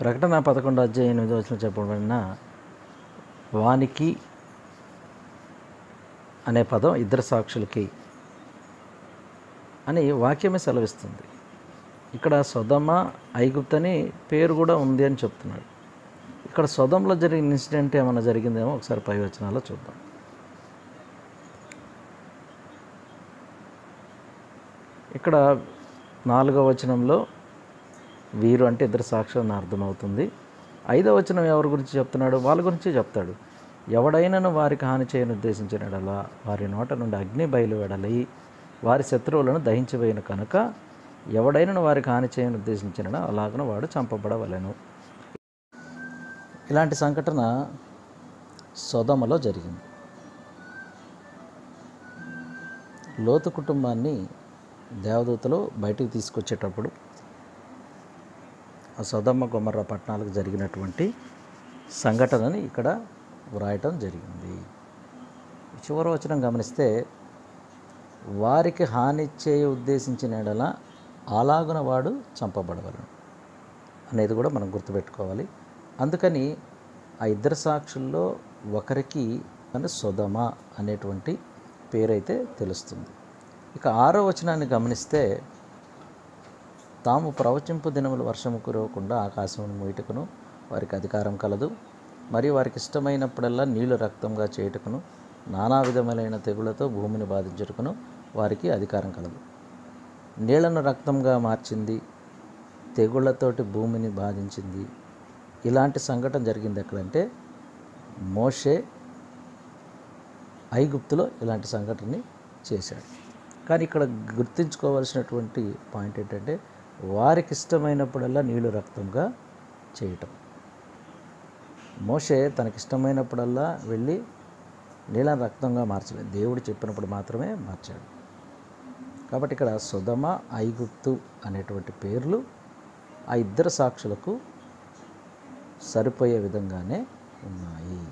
ప్రకటన 11:8 చెప్పబడిన వానికి అనే పదం ఇద్దరు సాక్షులకి అని వాక్యమే సెలవిస్తుంది. ఇక్కడ సొదమ ఐగుప్తు అని పేరు కూడా ఉంది అని చెప్తున్నాడు. ఇక్కడ సొదంలో జరిగిన ఇన్సిడెంట్ ఏమైనా జరిగిందేమో ఒకసారి పై వచనాల్లో చూద్దాం. ఇక్కడ 4వ వచనంలో వీరు అంటే ఇద్దరు సాక్షులని అర్థమవుతుంది. 5వ వచనం ఎవరి గురించి చెప్తున్నాడు? వాళ్ళ గురించి చెప్తాడు. ఎవడైనాను వారికి హాని చేయని ఉద్దేశించిన ఎడల వారి నోట నుండి అగ్ని బయలువెడలి వారి శత్రువులను దహించివేయను కనుక ఎవడైనాను వారికి హాని చేయని ఉద్దేశించిన అలాగను వాడు చంపబడవలెను. ఇలాంటి సంఘటన సొదమలో జరిగింది. లోతు కుటుంబాన్ని దేవదూతలు బయటికి తీసుకొచ్చేటప్పుడు ఆ సొదమ గొమొర్రా పట్టణాలకు జరిగినటువంటి సంఘటనని ఇక్కడ వ్రాయటం జరిగింది. చివరి వచనం గమనిస్తే వారికి హాని చేయ ఉద్దేశించిన ఎడల అలాగున వాడు చంపబడవలను అనేది కూడా మనం గుర్తుపెట్టుకోవాలి. అందుకని ఆ ఇద్దరు సాక్షుల్లో ఒకరికి సొదమ అనేటువంటి పేరైతే తెలుస్తుంది. ఇక 6వ వచనాన్ని గమనిస్తే తాము ప్రవచింపు దినములు వర్షము కురవకుండా ఆకాశమును మూయుటకును వారికి అధికారం కలదు, మరియు వారికి ఇష్టమైనప్పుడల్లా నీళ్లు రక్తంగా చేయుటకును నానా విధములైన తెగులతో భూమిని బాధించుటకును వారికి అధికారం కలదు. నీళ్లను రక్తంగా మార్చింది, తెగుళ్లతోటి భూమిని బాధించింది. ఇలాంటి సంఘటన జరిగింది ఎక్కడంటే మోషే ఐగుప్తులో ఇలాంటి సంఘటనని చేశాడు. కానీ ఇక్కడ గుర్తుంచుకోవాల్సినటువంటి పాయింట్ ఏంటంటే వారికి ఇష్టమైనప్పుడల్లా నీళ్లు రక్తంగా చేయటం. మోషే తనకిష్టమైనప్పుడల్లా వెళ్ళి నీళ్ళని రక్తంగా మార్చలేదు, దేవుడు చెప్పినప్పుడు మాత్రమే మార్చాడు. కాబట్టి ఇక్కడ సొదమ ఐగుప్తు అనేటువంటి పేర్లు ఆ ఇద్దరు సాక్షులకు సరిపోయే విధంగానే ఉన్నాయి.